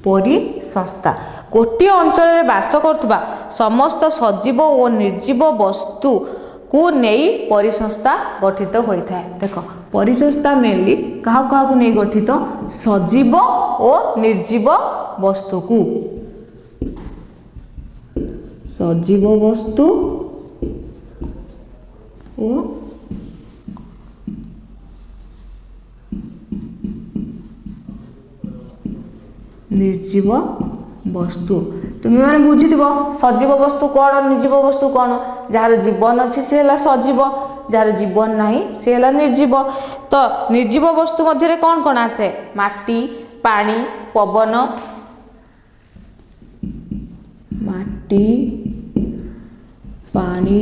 परिसंस्था गोटे अंचल बास करुवा समस्त सजीव और निर्जीव वस्तु को नहीं परिसंस्था गठित होता है। देख परिसंस्था मेनली क्या क्या नहीं गठित सजीव और निर्जीव वस्तु को सजीव वस्तु और निर्जीव वस्तु तुम मैंने बुझीथ सजीव वस्तु कौन निर्जीव वस्तु कौन जार जीवन अच्छी सी है सजीव जार जीवन नहीं सी है निर्जीव। तो निर्जीव वस्तु मध्य कौन कौन आसे माटी पानी पवन माटी पानी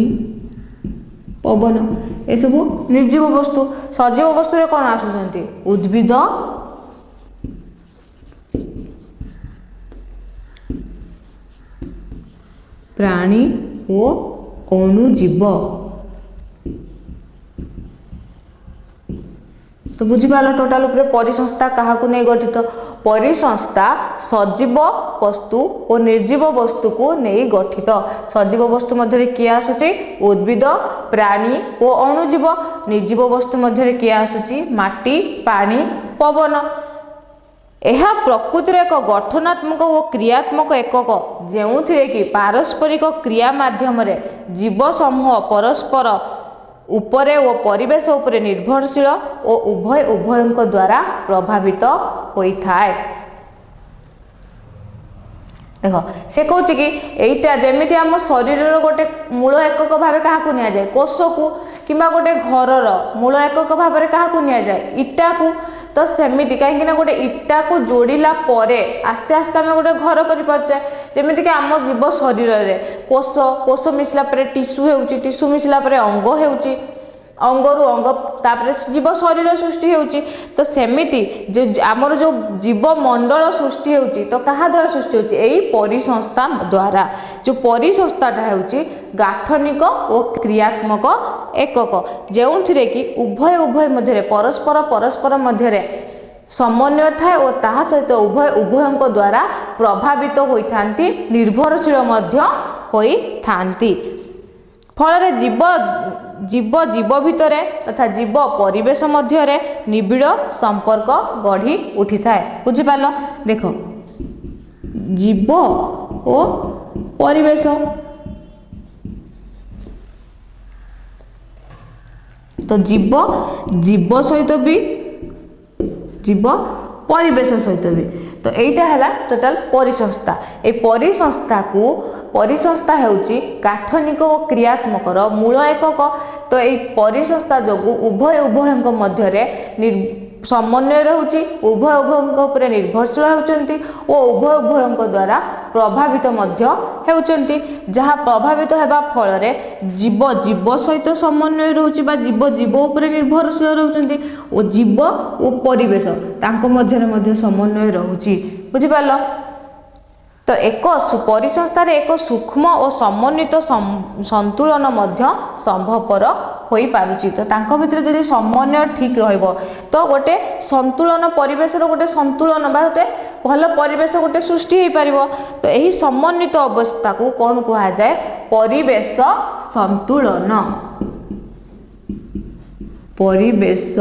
पवन ये सब निर्जीव वस्तु। सजीव वस्तु कौन आसुचंती उद्भिद प्राणी और अणुजीव। तो बुझीपाल टोटाल उपरे परिसंस्था क्या नहीं गठित परिसंस्था सजीव वस्तु और निर्जीव वस्तु को नहीं गठित। सजीव वस्तु मध्य किए आसुची उद्भिद प्राणी और अणुजीव निर्जीव वस्तु मध्य किए आसुची माटी पानी पवन। यह प्रकृतिर एक गठनात्मक और क्रियात्मक एकक जो कि पारस्परिक क्रिया माध्यम जीव समूह परस्पर उपरे और परिवेश उपरे निर्भरशील और उभय उभयों द्वारा प्रभावित होता है। देख से कौन कि यहीटा जमी आम शरीर गोटे मूल एकक भाव क्या नि जाए कोष को कि गोटे घर मूल एकक भाव क्या नि जाए इटा को। तो सेमती कहीं गोटे इटा को जोड़िला परे आस्ते आस्ते आम गोटे घर कर जमीक आम जीव शरीर में कोष कोष मिसला टिश्यू टिश्यू मिसला अंग हो अंगरु अंग तापर जीव शरीर सृष्टि होउची। तो सेमिति जो आमर जो जीव मंडल सृष्टि होउची तो कहा द्वारा सृष्टि होउची एई परिसंस्था द्वारा। जो परिसंस्थाटा होउची गाठनिक और क्रियात्मक एकक जेउथिरे कि उभय उभय मध्य परस्पर मध्य समन्वय थाए और ताहा सहित उभय उभयों द्वारा प्रभावित होइथांती निर्भरशील मध्य होइथांती। फल जीव जीव जीव भितर तथा जीव परिवेश मध्य निबिड़ संपर्क गढ़ी उठी थाए। बुझिपाल देख जीव और परिवेश तो जीव जीव सहित भी जीव परिवेश सहित भी तो यहीटा है टोटाल परिसंस्था। ए परिसंस्था होउची गाठनिक और क्रियात्मक मूल एकक। तो यही परिसंस्था जो उभय उभयों मध्य समन्वय रोचे उभय उभयों उपर निर्भरशील होउचंती और उभय उभयों द्वारा प्रभावित मध्य होउचंती। जहाँ प्रभावित हेबा फल जीव जीव सहित समन्वय रोचे बा जीव जीव उपर निर्भरशील रोचंती और जीव और परिवेश तांको मध्य समन्वय रोचे। बुझिपाल तो एक परिसंस्था एक सूक्ष्म और समन्वित संतुलन मध्य संभवपर हो पारुची। तो तांको भितर जदि समन्वय ठीक रहिबो तो गोटे संतुलन परिवेश गोटे संतुलन बा गोटे भल परिवेश गोटे सृष्टि हो पारिबो। तो यही समन्वित अवस्था को कौन कहा जाए परिवेश संतुलन। परिवेश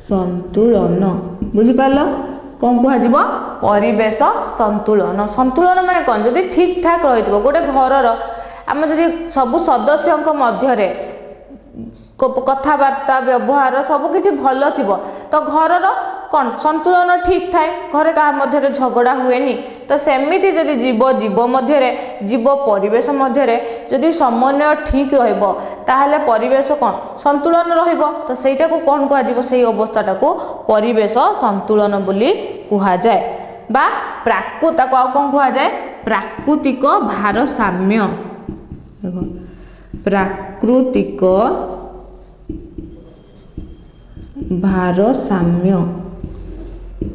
संतुलन बुझिपाल कौन कह परिवेश संतुलन। संतुलन माने कौन जदि ठीक ठाक रही गोटे घर आम जदि सबु सदस्यों मध्य कथबार्ता व्यवहार सबकि भल थी तो घर कौन संतुलन ठीक थाए घर क्या मध्य झगड़ा हुए। तो सेमिति जदि जीव जीव मध्य जीव परिवेश मध्य जदि समन्वय ठीक रहिबो ताहले परिवेश कौन संतुलन रहिबो। तो सेटा को कौन कह से अवस्थाटा को परिवेश संतुलन बोली कहा जाए बा प्राकृतिक कौन कहा जाए प्राकृतिक भारसाम्य। प्राकृतिक भारसाम्य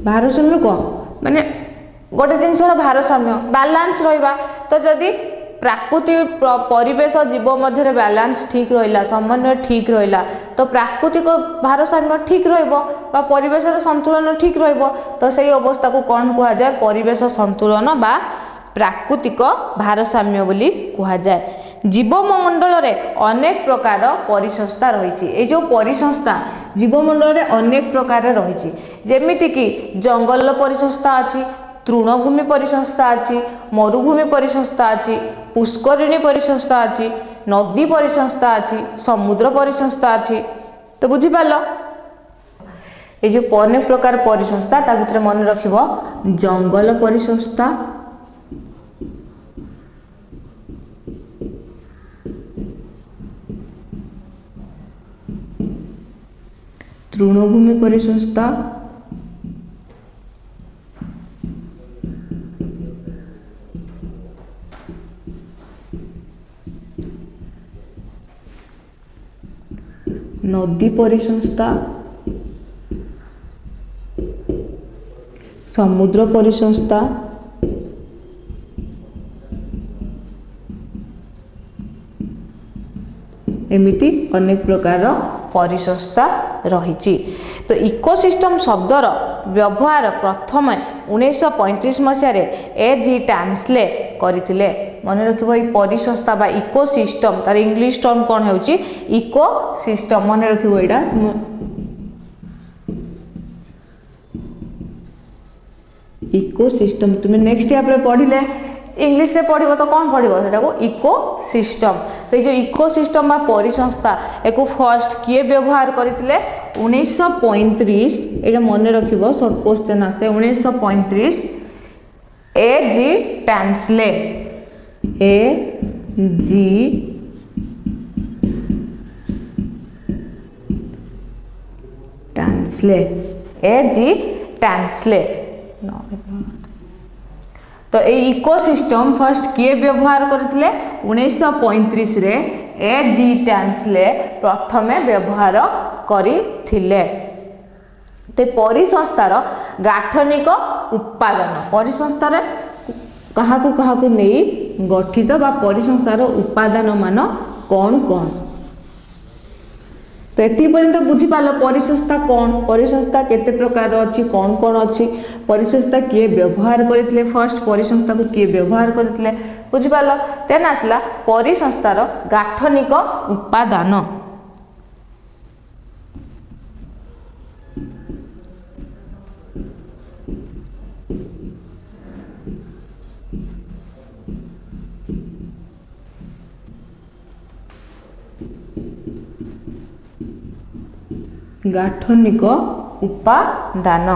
भारसाम्य कौन माने गोटे जिनसर भारसाम्य बालांस रहिबा। तो जदि प्राकृतिक परिवेश जीव मध्य बैलेंस ठीक रहा समन्वय ठीक रहा तो प्राकृतिक भारसाम्य ठीक परिवेश संतुलन ठीक तो सही अवस्था को कौन कह जाए परिवेश संतुलन बा प्राकृतिक भारसाम्य बोली कह जाए। जीवमंडल रे अनेक प्रकार परिसंस्था रही ये जो परिसंस्था जीवमंडल रे अनेक प्रकार रही जेमिति कि जंगल परिसंस्था अच्छी तृणभूमि परिसंस्था अच्छी मरुभूमि परिसंस्था अच्छी पुष्करिणी परिसंस्था अच्छी नदी परिसंस्था अच्छी समुद्र परिसंस्था अच्छी तो बुझिपाल ये जो अनेक प्रकार परिसंस्था ता भितर मन रखिबो जंगल परिसंस्था तृणभूमि परिसंस्था नदी परिसंस्था समुद्र परिसंस्था एमिति अनेक प्रकार परिसंस्था रही। तो इकोसिस्टम शब्दर व्यवहार प्रथम 1935 मसीह ए.जी. टान्सले करथिले मन रखिबो ई परिसंस्था बा इकोसिस्टम तार इंग्लिश टर्म कोन होउची इकोसिस्टम मन रखिबो एटा इकोसिस्टम तुम नेक्स्ट या पढ़िले इंग्लिश रे पढ़िबो तो कौन पढ़िबो सेटा को इकोसिस्टम तो ये जो इकोसिस्टम बा परिसंस्था एको फर्स्ट किए व्यवहार करथिले 1935 एटा मन रखिबो शॉर्ट क्वेश्चन आसे 1935 ए.जी. टान्सले ए.जी. टान्सले ए.जी. टान्सले तो ये इकोसिस्टम फर्स्ट किए व्यवहार करथिले 1935 रे ए.जी. टान्सले प्रथमे व्यवहार करथिले। ते परिसंस्थार गाठनिक उपादान परिसंस्थार कहाकू नहीं गठित बा परिसंस्थार उपादान मान कौन कौन तो ये पर्यंत बुझीपाल परिसंस्था कौन परिसंस्था केते प्रकार अच्छी कौन कौन अच्छी परिसंस्था किए व्यवहार करथिले फर्स्ट परिसंस्था को किए व्यवहार करथिले बुझीपाल तेन आसला परिसंस्थार गाठनिक उपादान गाठनिक उपादान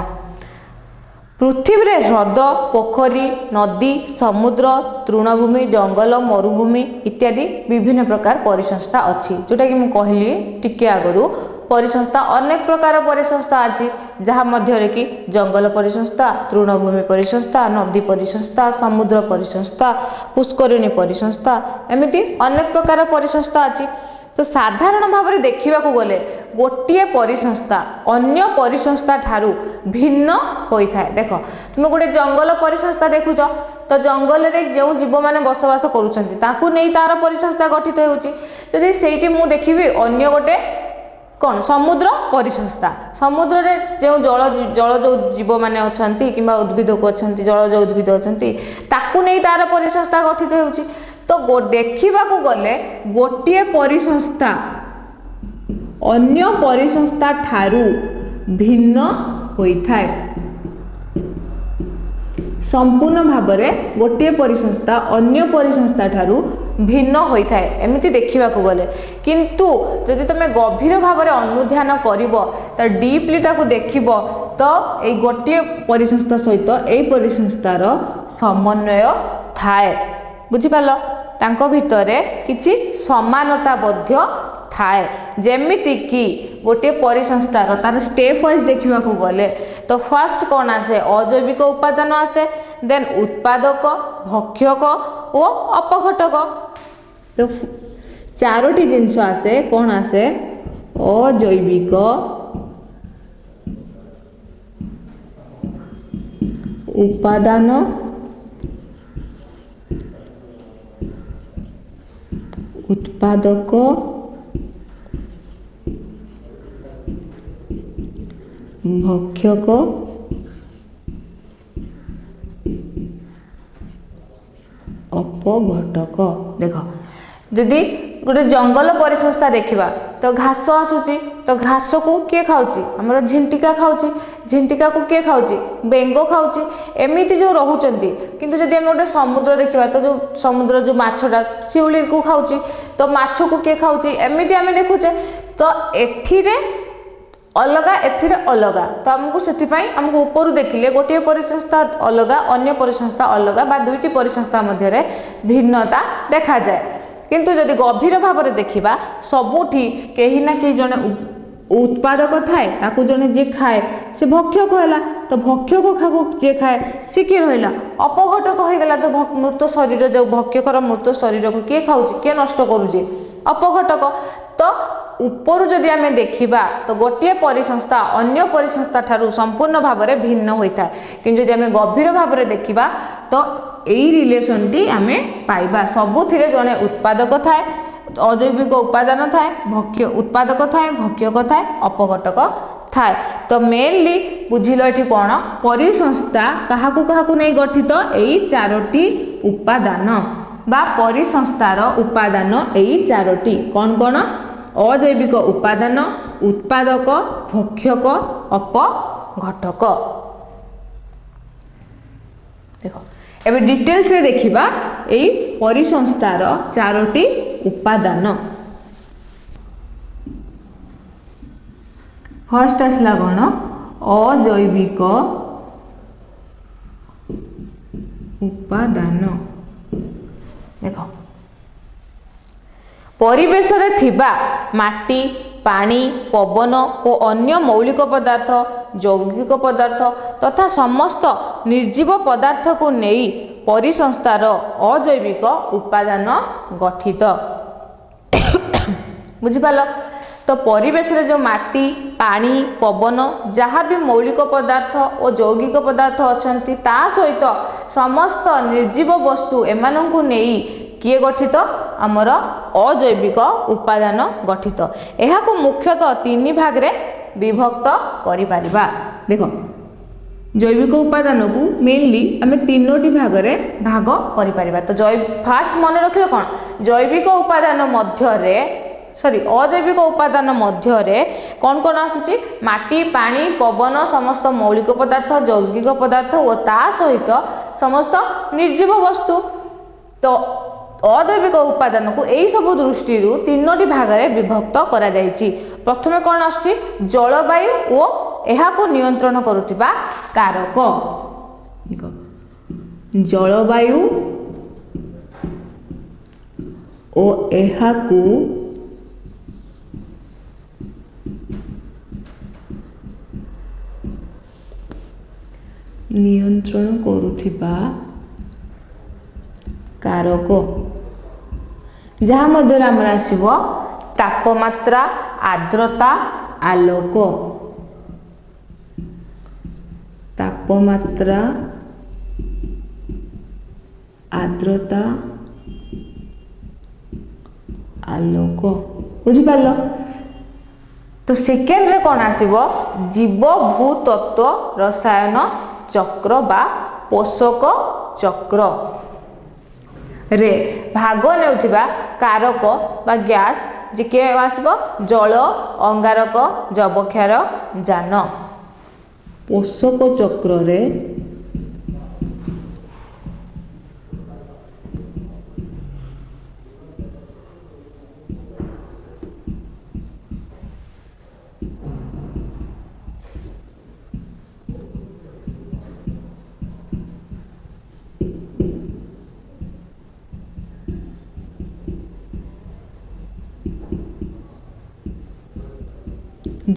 पृथ्वी रे ह्रद पोखरी नदी समुद्र तृणभूमि जंगल मरुभूमि इत्यादि विभिन्न प्रकार परिसंस्था अच्छी जोटा कि मैं कहली टिके आगु परिसंस्था अनेक प्रकार परिसंस्था अच्छी जहाँ मध्य कि जंगल परिसंस्था तृणभूमि परिसंस्था नदी परिसंस्था समुद्र परिसंस्था पुष्करिणी परिसंस्था एमती अनेक प्रकार परिसंस्था अच्छी तो साधारण भाव में देखा गले गोटे परिसंस्था अन्य परिसंस्था ठारू भिन्न होता है देख तुम गोटे जंगल परिसंस्था देखुच तो जंगल में जो जीव मैंने बसवास करुँच तार परिसंस्था गठित होती से मुझे देखी अन्य गोटे कौन समुद्र परिसंस्था समुद्र रे जो जलज जीव मैंने अच्छा कि उद्भिद को अच्छा जलज उद्भिद अच्छा तार परिसंस्था गठित होती तो देखा गले गोटे परिसंस्था अन्य परिसंस्था ठारू भिन्न होता है संपूर्ण भाव में गोटे परिसंस्था अन्य परिसंस्था ठारू भिन्न होता है एमती देखा गले किंतु जदि तुम गभीर भाव में अनुध्यान कर डीपली देख तो ये गोटे परिसंस्था सहित यही परिसंस्थार समन्वय थाए बुझिपाल तांको भितरे किछि समानता बध्य थाए जेमिति कि गोटे परिसंस्थार तार स्टेप वाइज देखा गले तो फर्स्ट कौन आसे अजैविक उपादान आसे देन उत्पादक भक्षक और अपघटक तो चारोटी जिनस आसे कौन आसे अजैविक उपादान ଉତ୍ପାଦକ ଭକ୍ଷକ ଅପଘଟକ। ଦେଖ ଯଦି ଗୋଟେ ଜଙ୍ଗଲ ପରିସଂସ୍ଥା ଦେଖିବା ତ ଘାସ ଆସୁଛି ତ ଘାସକୁ କିଏ ଖାଉଛି ଆମର ଝିଣ୍ଟିକା ଖାଉଛି ଝିଣ୍ଟିକାକୁ କିଏ ଖାଉଛି ବେଙ୍ଗ ଖାଉଛି ଏମିତି ଯେଉଁ ରହୁଛନ୍ତି। କିନ୍ତୁ ଯଦି ଆମେ ଗୋଟେ ସମୁଦ୍ର ଦେଖିବା ତ ଯେଉଁ ସମୁଦ୍ର ଯେଉଁ ମାଛଟା ଶିଉଳିକୁ ଖାଉଛି ତ ମାଛକୁ କିଏ ଖାଉଛି ଏମିତି ଆମେ ଦେଖୁଛେ। ତ ଏଥିରେ ଅଲଗା ଏଥିରେ ଅଲଗା ତ ଆମକୁ ସେଥିପାଇଁ ଆମକୁ ଉପରୁ ଦେଖିଲେ ଗୋଟିଏ ପରିସଂସ୍ଥା ଅଲଗା ଅନ୍ୟ ପରିସଂସ୍ଥା ଅଲଗା ବା ଦୁଇଟି ପରିସଂସ୍ଥା ମଧ୍ୟରେ ଭିନ୍ନତା ଦେଖାଯାଏ। କିନ୍ତୁ ଯଦି ଗଭୀର ଭାବରେ ଦେଖିବା ସବୁଠି କେହି ନା କେହି ଜଣେ ଉତ୍ପାଦକ ଥାଏ ତାକୁ ଜଣେ ଯିଏ ଖାଏ ସେ ଭକ୍ଷକ ହେଲା। ତ ଭକ୍ଷକ ଖାକୁ ଯିଏ ଖାଏ ସେ କିଏ ରହିଲା ଅପଘଟକ ହୋଇଗଲା। ତ ମୃତ ଶରୀର ଯେଉଁ ଭକ୍ଷକର ମୃତ ଶରୀରକୁ କିଏ ଖାଉଛି କିଏ ନଷ୍ଟ କରୁଛି ଅପଘଟକ। ତ ଉପରୁ ଯଦି ଆମେ ଦେଖିବା ତ ଗୋଟିଏ ପରିସଂସ୍ଥା ଅନ୍ୟ ପରିସଂସ୍ଥା ଠାରୁ ସମ୍ପୂର୍ଣ୍ଣ ଭାବରେ ଭିନ୍ନ ହୋଇଥାଏ। କିନ୍ତୁ ଯଦି ଆମେ ଗଭୀର ଭାବରେ ଦେଖିବା ତ ଏଇ ରିଲେସନଟି ଆମେ ପାଇବା। ସବୁଥିରେ ଜଣେ ଉତ୍ପାଦକ ଥାଏ ଅଜୈବିକ ଉପାଦାନ ଥାଏ ଉତ୍ପାଦକ ଥାଏ ଭକ୍ଷକ ଥାଏ ଅପଘଟକ ଥାଏ। ତ ମେନଲି ବୁଝିଲ ଏଠି କ'ଣ ପରିସଂସ୍ଥା କାହାକୁ କାହାକୁ ନେଇ ଗଠିତ ଏଇ ଚାରୋଟି ଉପାଦାନ ବା ପରିସଂସ୍ଥାର ଉପାଦାନ ଏଇ ଚାରୋଟି କ'ଣ କ'ଣ ଅଜୈବିକ ଉପାଦାନ ଉତ୍ପାଦକ ଭକ୍ଷକ ଅପଘଟକ। ଦେଖ ଏବେ ଡିଟେଲ୍ସରେ ଦେଖିବା ଏଇ ପରିସଂସ୍ଥାର ଚାରୋଟି ଉପାଦାନ। ଫାର୍ଷ୍ଟ ଆସିଲା କ'ଣ ଅଜୈବିକ ଉପାଦାନ। ଦେଖ ପରିବେଶରେ ଥିବା ମାଟି ପାଣି ପବନ ଓ ଅନ୍ୟ ମୌଳିକ ପଦାର୍ଥ ଯୌଗିକ ପଦାର୍ଥ ତଥା ସମସ୍ତ ନିର୍ଜୀବ ପଦାର୍ଥକୁ ନେଇ ପରିସଂସ୍ଥାର ଅଜୈବିକ ଉପାଦାନ ଗଠିତ। ବୁଝିପାରିଲ ତ ପରିବେଶରେ ଯେଉଁ ମାଟି ପାଣି ପବନ ଯାହା ବି ମୌଳିକ ପଦାର୍ଥ ଓ ଯୌଗିକ ପଦାର୍ଥ ଅଛନ୍ତି ତା ସହିତ ସମସ୍ତ ନିର୍ଜୀବ ବସ୍ତୁ ଏମାନଙ୍କୁ ନେଇ କିଏ ଗଠିତ ଆମର ଅଜୈବିକ ଉପାଦାନ ଗଠିତ। ଏହାକୁ ମୁଖ୍ୟତଃ ତିନି ଭାଗରେ ବିଭକ୍ତ କରିପାରିବା। ଦେଖ ଜୈବିକ ଉପାଦାନକୁ ମେନଲି ଆମେ ତିନୋଟି ଭାଗରେ ଭାଗ କରିପାରିବା। ତ ଫାଷ୍ଟ ମନେ ରଖିଲେ କ'ଣ ଜୈବିକ ଉପାଦାନ ମଧ୍ୟରେ ଅଜୈବିକ ଉପାଦାନ ମଧ୍ୟରେ କ'ଣ କ'ଣ ଆସୁଛି ମାଟି ପାଣି ପବନ ସମସ୍ତ ମୌଳିକ ପଦାର୍ଥ ଯୌଗିକ ପଦାର୍ଥ ଓ ତା ସହିତ ସମସ୍ତ ନିର୍ଜୀବ ବସ୍ତୁ। ତ ଅଜୈବିକ ଉପାଦାନକୁ ଏହି ସବୁ ଦୃଷ୍ଟିରୁ ତିନୋଟି ଭାଗରେ ବିଭକ୍ତ କରାଯାଇଛି। ପ୍ରଥମେ କ'ଣ ଆସୁଛି ଜଳବାୟୁ ଓ ଏହାକୁ ନିୟନ୍ତ୍ରଣ କରୁଥିବା କାରକ। ଜଳବାୟୁ ଓ ଏହାକୁ ନିୟନ୍ତ୍ରଣ କରୁଥିବା କାରକ ଯାହା ମଧ୍ୟରେ ଆମର ଆସିବ ତାପମାତ୍ରା ଆର୍ଦ୍ରତା ଆଲୋକ। ତାପମାତ୍ରା ଆର୍ଦ୍ରତା ଆଲୋକ ବୁଝିପାରିଲ। ତ ସେକେଣ୍ଡରେ କ'ଣ ଆସିବ ଜୀବ ଭୂତତ୍ତ୍ୱ ରସାୟନ ଚକ୍ର ବା ପୋଷକ ଚକ୍ର ରେ ଭାଗ ନେଉଥିବା କାରକ ବା ଗ୍ୟାସ୍ ଯେ କିଏ ଆସିବ ଜଳ ଅଙ୍ଗାରକ ଯବକ୍ଷାର ଯାନ। ପୋଷକ ଚକ୍ରରେ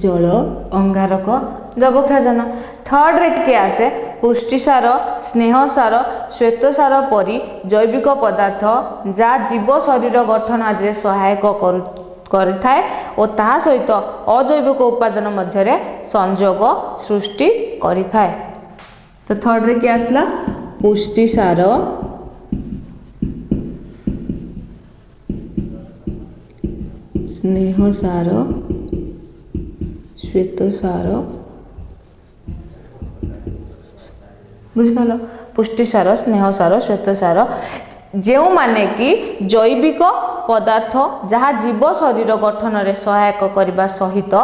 ଜଳ ଅଙ୍ଗାରକ ଯବକ୍ଷାରଜାନ। ଥର୍ଡ଼ରେ କିଏ ଆସେ ପୁଷ୍ଟିସାର ସ୍ନେହସାର ଶ୍ୱେତସାର ପରି ଜୈବିକ ପଦାର୍ଥ ଯାହା ଜୀବ ଶରୀର ଗଠନ ଆଦିରେ ସହାୟକ କରିଥାଏ ଓ ତାହା ସହିତ ଅଜୈବିକ ଉପାଦାନ ମଧ୍ୟରେ ସଂଯୋଗ ସୃଷ୍ଟି କରିଥାଏ। ତ ଥର୍ଡ଼ରେ କିଏ ଆସିଲା ପୁଷ୍ଟିସାର ସ୍ନେହସାର ଶ୍ୱେତସାର ବୁଝିପାରିଲ ପୁଷ୍ଟିସାର ସ୍ନେହସାର ଶ୍ୱେତସାର ଯେଉଁମାନେ କି ଜୈବିକ ପଦାର୍ଥ ଯାହା ଜୀବ ଶରୀର ଗଠନରେ ସହାୟକ କରିବା ସହିତ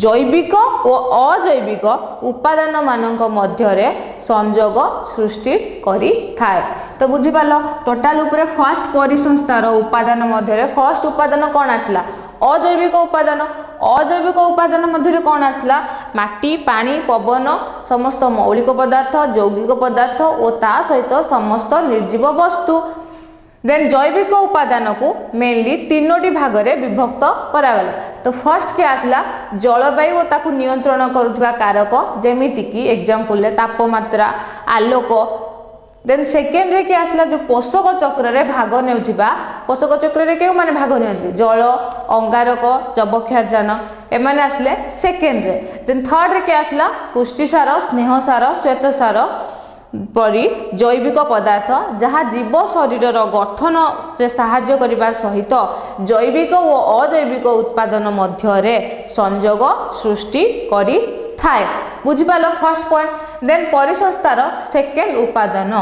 ଜୈବିକ ଓ ଅଜୈବିକ ଉପାଦାନ ମାନଙ୍କ ମଧ୍ୟରେ ସଂଯୋଗ ସୃଷ୍ଟି କରିଥାଏ ତ ବୁଝିପାରିଲ ଟୋଟାଲ ଉପରେ ଫାର୍ଷ୍ଟ ପରିସଂସ୍ଥାର ଉପାଦାନ ମଧ୍ୟରେ ଫାର୍ଷ୍ଟ ଉପାଦାନ କ'ଣ ଆସିଲା ଅଜୈବିକ ଉପାଦାନ ମଧ୍ୟରେ କ'ଣ ଆସିଲା ମାଟି ପାଣି ପବନ ସମସ୍ତ ମୌଳିକ ପଦାର୍ଥ ଯୌଗିକ ପଦାର୍ଥ ଓ ତା ସହିତ ସମସ୍ତ ନିର୍ଜୀବ ବସ୍ତୁ देन जैविक उपादान को मेनली तीनोटी भागरे विभक्त करागला तो फर्स्ट के आसला जलवायु और ताकू नियंत्रण करुवा कारक जेमिति की एग्जांपल तापमात्रा आलोक देन सेकेंड रे के आसला जो पोषक चक्र रे भाग नेउथिबा पोषक चक्र रे केउ माने भाग नियंती जल अंगारक जबक्षारजान एमाने आसले सेकेंड रे देन थर्ड रे के आसला पुष्टिसार स्नेहसार श्वेतसार परी जैविक पदार्थ जहाँ जीव शरीर गठन से साहाय्य करने सहित जैविक और अजैविक उत्पादन मध्य संयोग सृष्टि करि थाए बुझिपाल फर्स्ट पॉइंट देन परिसंस्थार सेकेंड उपादान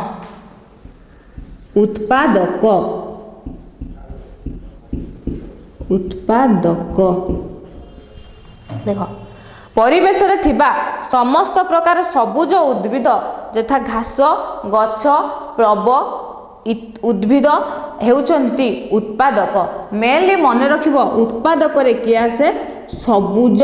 उत्पादक देख परिवेश रे थिबा समस्त प्रकार सबुज उद्भिद यथा घास गछ प्रब उद्भिद हेउचंती उत्पादक मेनली मन रखिब उत्पादक रे कि आसे सबुज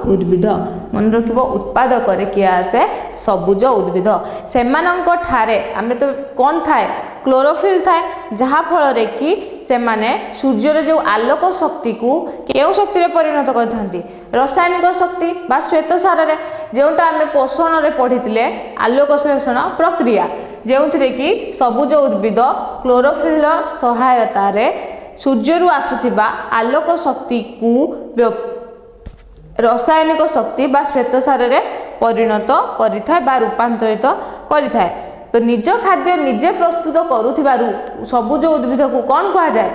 उद्भिद मन रखिब उत्पादक रे कि आसे सबुज उद्भिद सेमानंक ठारे आमे तो कोन थाए क्लोरोफिल थाए जहाँ फल कि से माने सूर्यर जो आलोक शक्ति को केउ शक्ति रे परिणत करथांती रासायनिक शक्ति बा श्वेतसार रे जोटा आमे पोषण रे पढ़ितिले आलोक संश्लेषण प्रक्रिया जेउथिरे कि सबुज उद्भिद क्लोरोफिल सहायता रे सूर्यरु आसुथिबा आलोक शक्ति को रासायनिक शक्ति बा श्वेतसार रे परिणत करिथाय बा रूपांतरित करिथाय तो निज खाद्य निजे प्रस्तुत करुथिबारु सबुज उद्भिद को कौन कहा जाए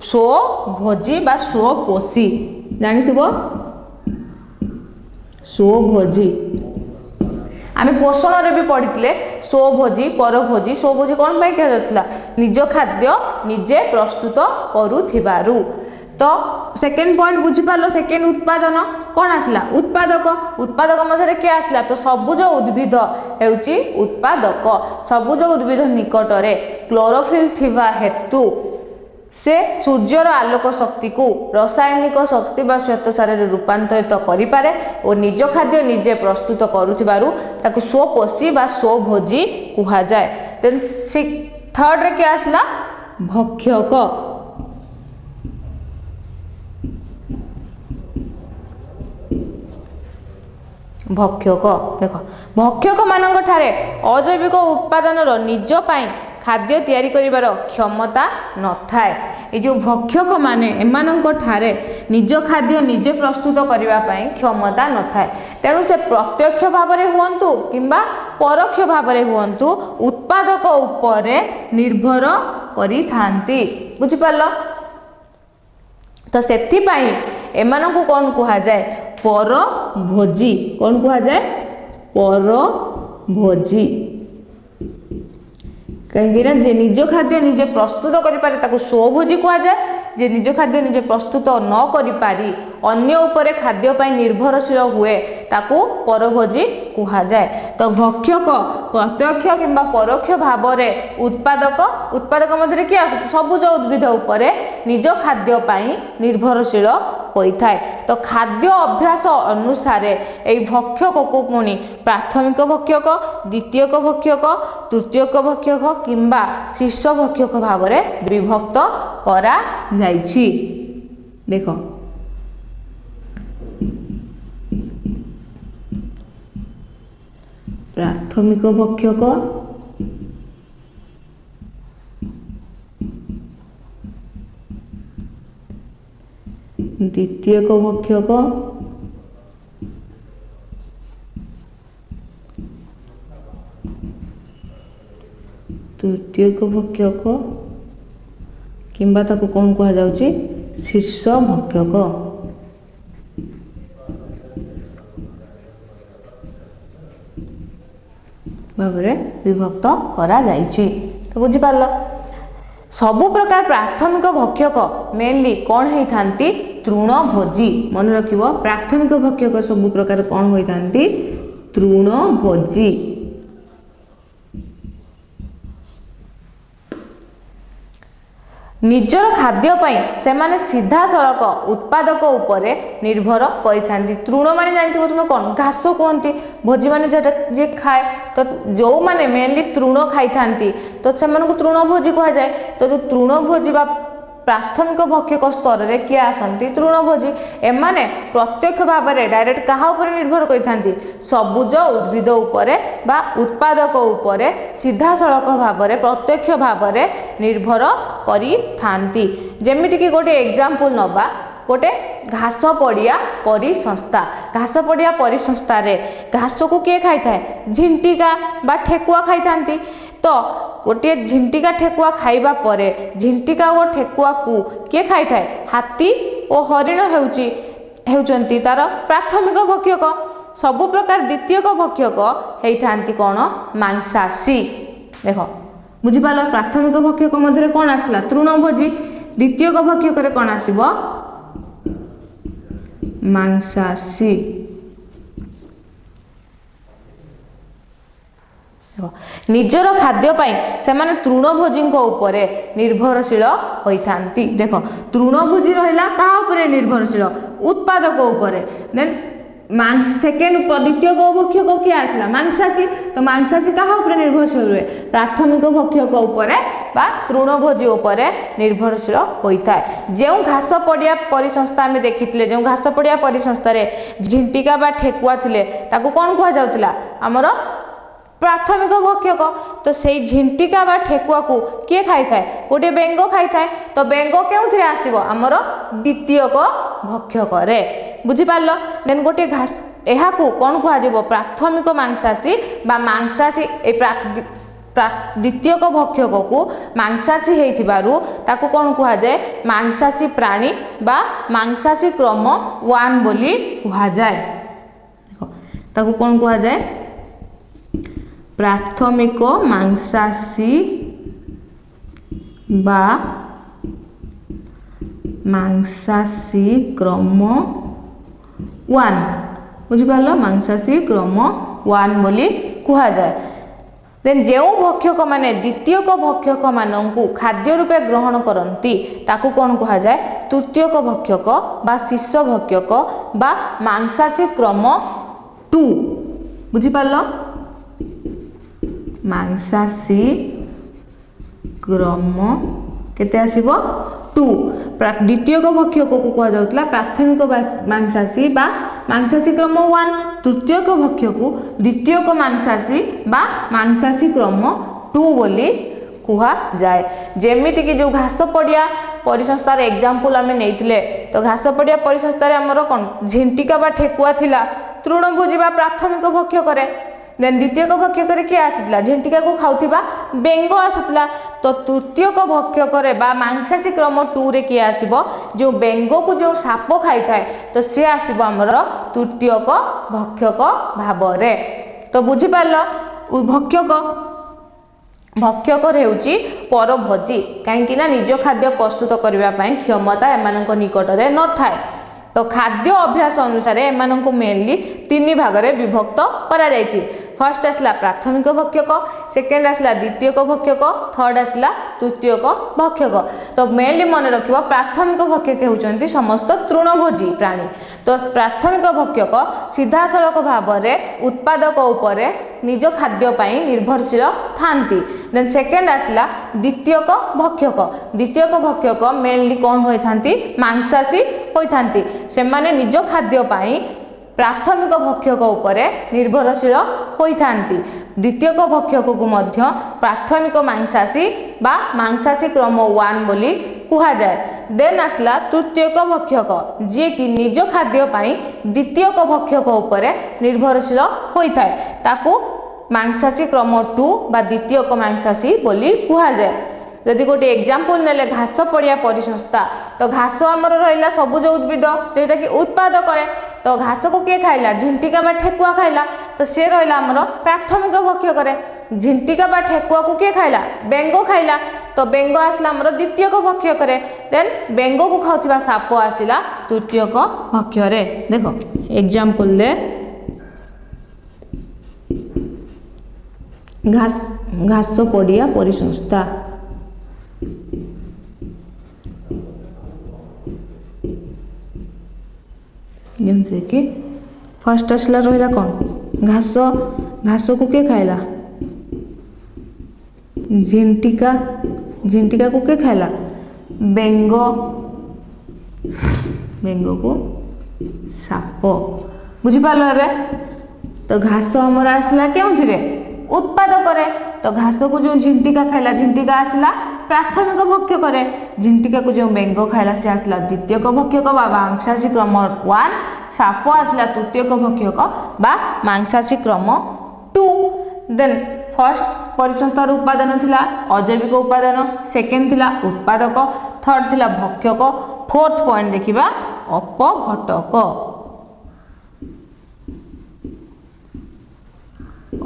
स्वभोजी बा स्वपोषी जानिथिबो स्वभोजी आमे पोषण रे भी पढ़ितले स्वभोजी परभोजी स्वभोजी कौन पाई कहा जातला निज खाद्य निजे प्रस्तुत करुथिबारु तो सेकेंड पॉइंट बुझी पालो सेकेंड उत्पादन कौन आसला उत्पादक मध्य के आसला तो सबुज उद्भिद हेउची उत्पादक सबुज उद्भिद निकट रे क्लोरोफिल थिबा हेतु से सूर्यर आलोक शक्ति को रासायनिक शक्ति बा श्वेतसार रे रूपांतरित करि पारे और निज खाद्य निजे प्रस्तुत करुथिबारु ताकु स्वपोषी बा स्वभोजी कुहा जाए देन थर्ड रे के आसला भक्षक देख भक्षक मानक ठारे अजैविक उपादान निज पाई खाद्य तैयारी करिवार क्षमता न थाए ये जो भक्षक माने एमानक ठारे निज खाद्य निजे प्रस्तुत करिवा पाई क्षमता न थाए तेणु से प्रत्यक्ष भाव में हुअंतु किंबा परोक्ष भाव में हुअंतु उत्पादक उपरे निर्भर करि थांती बुझि पारलो तो सेथि पाई एमानकु कोन कुहा जाए परभोजी कौन कहा जाए परभोजी कहीं जे निज खाद्य निजे प्रस्तुत करि पारे ताकू स्वभोजी कहा जाए जे निज खाद्य निजे प्रस्तुत न करि पारी अन्य उपरे खाद्य पाई निर्भरशील हुए ताकू परभोजी कहा जाए तो भक्षक प्रत्यक्ष किंबा परोक्ष भाव में उत्पादक मध्य किए आस सबुज उद्भिद उपरे निज खाद्य पाई निर्भरशील होता है तो खाद्य अभ्यास अनुसार यही भक्षक को पुणी प्राथमिक भक्षक द्वितीयक भक्षक तृतीयक भक्षक किंबा शीर्ष भक्षक भाव में विभक्त करा जाइछि देख प्राथमिक भक्षक द्वितीयक भक्षक ତୃତୀୟକ ଭକ୍ଷକ କିମ୍ବା ତାକୁ କ'ଣ କୁହାଯାଉଛି ଶୀର୍ଷ ଭକ୍ଷକ ଭାବରେ ବିଭକ୍ତ କରାଯାଇଛି। ତ ବୁଝିପାରିଲ ସବୁ ପ୍ରକାର ପ୍ରାଥମିକ ଭକ୍ଷକ ମେନଲି କ'ଣ ହେଇଥାନ୍ତି ତୃଣଭୋଜୀ। ମନେ ରଖିବ ପ୍ରାଥମିକ ଭକ୍ଷକ ସବୁ ପ୍ରକାର କ'ଣ ହୋଇଥାନ୍ତି ତୃଣଭୋଜୀ। ନିଜର ଖାଦ୍ୟ ପାଇଁ ସେମାନେ ସିଧାସଳଖ ଉତ୍ପାଦକ ଉପରେ ନିର୍ଭର କରିଥାନ୍ତି। ତୃଣ ମାନେ ଜାଣିଥିବ ତୁମେ କ'ଣ ଘାସ କୁହନ୍ତି, ଭୋଜି ମାନେ ଯେଟା ଯିଏ ଖାଏ। ତ ଯେଉଁମାନେ ମେନଲି ତୃଣ ଖାଇଥାନ୍ତି ତ ସେମାନଙ୍କୁ ତୃଣଭୋଜୀ କୁହାଯାଏ। ତ ଯେଉଁ ତୃଣଭୋଜୀ ବା ପ୍ରାଥମିକ ଭକ୍ଷକ ସ୍ତରରେ କିଏ ଆସନ୍ତି ତୃଣଭୋଜୀ। ଏମାନେ ପ୍ରତ୍ୟକ୍ଷ ଭାବରେ ଡାଇରେକ୍ଟ କାହା ଉପରେ ନିର୍ଭର କରିଥାନ୍ତି ସବୁଜ ଉଦ୍ଭିଦ ଉପରେ ବା ଉତ୍ପାଦକ ଉପରେ ସିଧାସଳଖ ଭାବରେ ପ୍ରତ୍ୟକ୍ଷ ଭାବରେ ନିର୍ଭର କରିଥାନ୍ତି। ଯେମିତିକି ଗୋଟେ ଏକ୍ଜାମ୍ପଲ ନେବା गोटे घास पड़िया परिसंस्था घास पड़िया परिसंस्थारे घास को किए खाई थाए झिंटिका बा ठेकुआ खाई थांती। तो गोटे झिंटिका ठेकुआ खाइबा परे झिंटिका और ठेकुआ को किए खाई थाए हाथी और हरिण हेउचंती तार प्राथमिक भक्षक। सबु प्रकार द्वितीयक भक्षक होती कौन मांसाशी। देख बुझिपाल प्राथमिक भक्षक मध्य कौन आसला तृणभोजी द्वितीयक भक्षक कौन आसब मांसाशी। निजर खाद्य पाई से माने तृणभोजी उपरे निर्भरशील होइथांती। देख तृणभोजी रहिला कहा उपरे निर्भरशील उत्पादक उपरे। देन मांस सेकेंड द्वितीय भक्षक किए आसला मांसाशी। तो मांसाशी कहा उपरे निर्भरशील हुए प्राथमिक भक्षक उपरे बा तृणभोजी उपरे निर्भरशील होता है। जो घास पड़िया परिसंस्था आम देखी जो घास पड़िया परिसंस्था झिंटिका बा ठेकुआ थिले ताकू कौन कह जाउतिला आमर प्राथमिक भक्षक। तो से झिंटिका बा ठेकुआ को किए खाई थाए गोटे बेंग खाई थाए। तो बेंग केउथिरे आसीबो आमर द्वितीयक भक्षक रे। बुझिपाल देन गोटे घास यहाँ कौन कह प्राथमिक मांसाशी बा मांसाशी द्वितीयक भक्षक को मांसाशी होइथिबारु ताकू कौन कह जाए मांसाशी प्राणी बा मांसाशी क्रम 1 बोली कह जाए। ताकू कौन कह जाए प्राथमिक मांसाशी बा मांसाशी क्रम 1। बुझिपाल मांसाशी क्रम 1 बोली कह जाए। देन जो भक्षक माने द्वितीयक भक्षक मानू खाद्य रूपे ग्रहण करती ताकू कौन कह जाए तृतीयक भक्षक बा शीर्ष भक्षक बा मांसाशी क्रम 2। बुझिपाल मांसाशी क्रम केते आसीबो 2। द्वितीयक भक्षक को कह जाउतला प्राथमिक मांसाशी बा मांसाशी क्रम 1। तृतीयक भक्षक को द्वितीयक मांसाशी बा मांसाशी क्रम 2 बोली कह जाए। जेमिति कि जो घास पड़िया परिसंस्थार एग्जांपल आमे नेइथिले तो घास पड़िया परिसंस्थार हमर कोन झिंटिका बा ठेकुआ थिला तृणभोजी बा प्राथमिक भक्षक रे। देन द्वितीयक भक्षक किए आसला झिंटिका को खाउथिबा बेंग आसुतला। तो तृतीयक भक्षक बा मांसाशी क्रम 2 रे किए आसीबो जो बेंग को जो साप खाई थाए तो सी आसीबो हमर तृतीयक भक्षक भाबरे। तो बुझी पारलो भक्षक भक्षक हेउची परभोजी कहीं ना निज खाद्य प्रस्तुत करबा पई क्षमता एमानक निकटरे न थाए। तो खाद्य अभ्यास अनुसार एमानक मेनली 3 भाग में विभक्त करा जायछि। फर्स्ट आसला प्राथमिक भक्षक सेकेंड आसला द्वितीयक भक्षक थर्ड आसला तृतीयक भक्षक। तो मेनली मन रखिबो प्राथमिक भक्षक होउचंती समस्त तृणभोजी प्राणी। तो प्राथमिक भक्षक सीधा सड़क भाव में उत्पादक उपरे निज खाद्य पाई निर्भरशील थांती। देन सेकेंड आसला द्वितीयक भक्षक। द्वितीयक भक्षक मेनली कौन होइथांती मांसाशी होइथांती। से माने निज खाद्य पाई प्राथमिक भक्षक उपरे निर्भरशील होइथांती। द्वितीयक भक्षक को मध्य प्राथमिक मांसाशी बा मांसाशी क्रम 1 बोली कह जाए। देन आसला तृतीयक भक्षक जी कि निज खाद्य पाई द्वितीयक भक्षक उपरे निर्भरशील होइथाए ताकू ମାଂସାଶୀ କ୍ରମ 2 ବା ଦ୍ୱିତୀୟକ ମାଂସାଶୀ ବୋଲି କୁହାଯାଏ। ଯଦି ଗୋଟିଏ ଏକ୍ଜାମ୍ପଲ ନେଲେ ଘାସ ପଡ଼ିଆ ପରିସଂସ୍ଥା, ତ ଘାସ ଆମର ରହିଲା ସବୁଜ ଉଦ୍ଭିଦ ଯେଉଁଟାକି ଉତ୍ପାଦ କରେ। ତ ଘାସକୁ କିଏ ଖାଇଲା? ଝିଣ୍ଟିକା ବା ଠେକୁଆ ଖାଇଲା। ତ ସେ ରହିଲା ଆମର ପ୍ରାଥମିକ ଭକ୍ଷ୍ୟ କରେ। ଝିଣ୍ଟିକା ବା ଠେକୁଆକୁ କିଏ ଖାଇଲା? ବେଙ୍ଗ ଖାଇଲା। ତ ବେଙ୍ଗ ଆସିଲା ଆମର ଦ୍ୱିତୀୟକ ଭକ୍ଷ୍ୟ କରେ। ଦେନ୍ ବେଙ୍ଗକୁ ଖାଉଥିବା ସାପ ଆସିଲା ତୃତୀୟକ ଭକ୍ଷ୍ୟରେ। ଦେଖ ଏକ୍ଜାମ୍ପଲରେ ଘାସ ପଡ଼ିଆ ପରିସଂସ୍ଥା, ଯେମିତିରେ କି ଫାର୍ଷ୍ଟ ଆସିଲା ରହିଲା କ'ଣ? ଘାସ। ଘାସକୁ କିଏ ଖାଇଲା? ଝିଣ୍ଟିକା। ଝିଣ୍ଟିକାକୁ କିଏ ଖାଇଲା? ବେଙ୍ଗ। ବେଙ୍ଗକୁ ସାପ। ବୁଝିପାରିଲ ଏବେ? ତ ଘାସ ଆମର ଆସିଲା କେଉଁଥିରେ? ଉତ୍ପାଦ କରେ। ତ ଘାସକୁ ଯେଉଁ ଝିଣ୍ଟିକା ଖାଇଲା, ଝିଣ୍ଟିକା ଆସିଲା ପ୍ରାଥମିକ ଭକ୍ଷ୍ୟ କରେ। ଝିଣ୍ଟିକାକୁ ଯେଉଁ ବେଙ୍ଗ ଖାଇଲା ସେ ଆସିଲା ଦ୍ୱିତୀୟକ ଭକ୍ଷକ ବା ମାଂସାଶୀ କ୍ରମ 1। ସାପ ଆସିଲା ତୃତୀୟକ ଭକ୍ଷକ ବା ମାଂସାଶୀ କ୍ରମ 2। ଦେନ୍ ଫର୍ଷ୍ଟ ପରିସଂସ୍ଥାର ଉପାଦାନ ଥିଲା ଅଜୈବିକ ଉପାଦାନ, ସେକେଣ୍ଡ ଥିଲା ଉତ୍ପାଦକ, ଥର୍ଡ ଥିଲା ଭକ୍ଷକ, ଫୋର୍ଥ ପଏଣ୍ଟ ଦେଖିବା ଅପଘଟକ।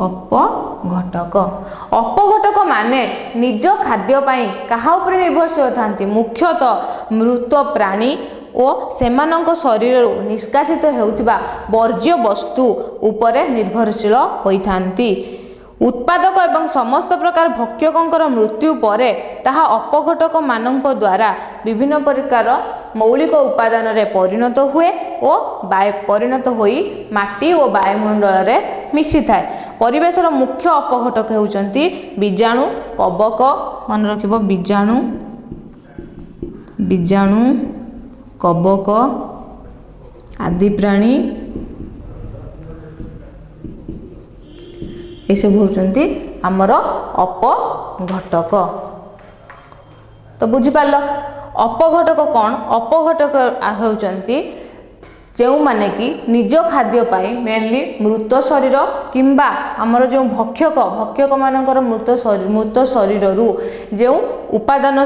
ଅପଘଟକ। ଅପଘଟକ ମାନେ ନିଜ ଖାଦ୍ୟ ପାଇଁ କାହା ଉପରେ ନିର୍ଭରଶୀଳ ଥାନ୍ତି? ମୁଖ୍ୟତଃ ମୃତ ପ୍ରାଣୀ ଓ ସେମାନଙ୍କ ଶରୀରରୁ ନିଷ୍କାସିତ ହେଉଥିବା ବର୍ଜ୍ୟ ବସ୍ତୁ ଉପରେ ନିର୍ଭରଶୀଳ ହୋଇଥାନ୍ତି। ଉତ୍ପାଦକ ଏବଂ ସମସ୍ତ ପ୍ରକାର ଭକ୍ଷକଙ୍କର ମୃତ୍ୟୁ ପରେ ତାହା ଅପଘଟକମାନଙ୍କ ଦ୍ୱାରା ବିଭିନ୍ନ ପ୍ରକାର ମୌଳିକ ଉପାଦାନରେ ପରିଣତ ହୁଏ ଓ ପରିଣତ ହୋଇ ମାଟି ଓ ବାୟୁମଣ୍ଡଳରେ ମିଶିଥାଏ। ପରିବେଶର ମୁଖ୍ୟ ଅପଘଟକ ହେଉଛନ୍ତି ବୀଜାଣୁ, କବକ, ମନେ ରଖିବ ବୀଜାଣୁ, କବକ ଆଦି ପ୍ରାଣୀ ଏସବୁ ହେଉଛନ୍ତି ଆମର ଅପଘଟକ। ତ ବୁଝିପାରିଲ ଅପଘଟକ କ'ଣ? ଅପଘଟକ ହେଉଛନ୍ତି ଯେଉଁମାନେ କି ନିଜ ଖାଦ୍ୟ ପାଇଁ ମେନଲି ମୃତ ଶରୀର କିମ୍ବା ଆମର ଯେଉଁ ଭକ୍ଷକମାନଙ୍କର ମୃତ ଶରୀରରୁ ଯେଉଁ ଉପାଦାନ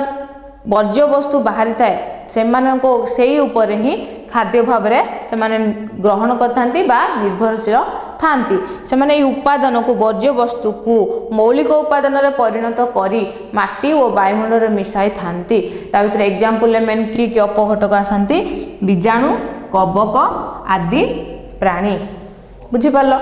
ବର୍ଜ୍ୟବସ୍ତୁ ବାହାରିଥାଏ ସେମାନଙ୍କ ସେଇ ଉପରେ ହିଁ ଖାଦ୍ୟ ଭାବରେ ସେମାନେ ଗ୍ରହଣ କରିଥାନ୍ତି ବା ନିର୍ଭରଶୀଳ ଥାନ୍ତି। ସେମାନେ ଏହି ଉପାଦାନକୁ ବର୍ଜ୍ୟବସ୍ତୁକୁ ମୌଳିକ ଉପାଦାନରେ ପରିଣତ କରି ମାଟି ଓ ବାୟୁମଣ୍ଡଳରେ ମିଶାଇଥାନ୍ତି। ତା ଭିତରେ ଏକ୍ଜାମ୍ପଲରେ ମେନ୍ କି ଅପଘଟକ ଆସନ୍ତି? ବୀଜାଣୁ, କବକ ଆଦି ପ୍ରାଣୀ। ବୁଝିପାରିଲ?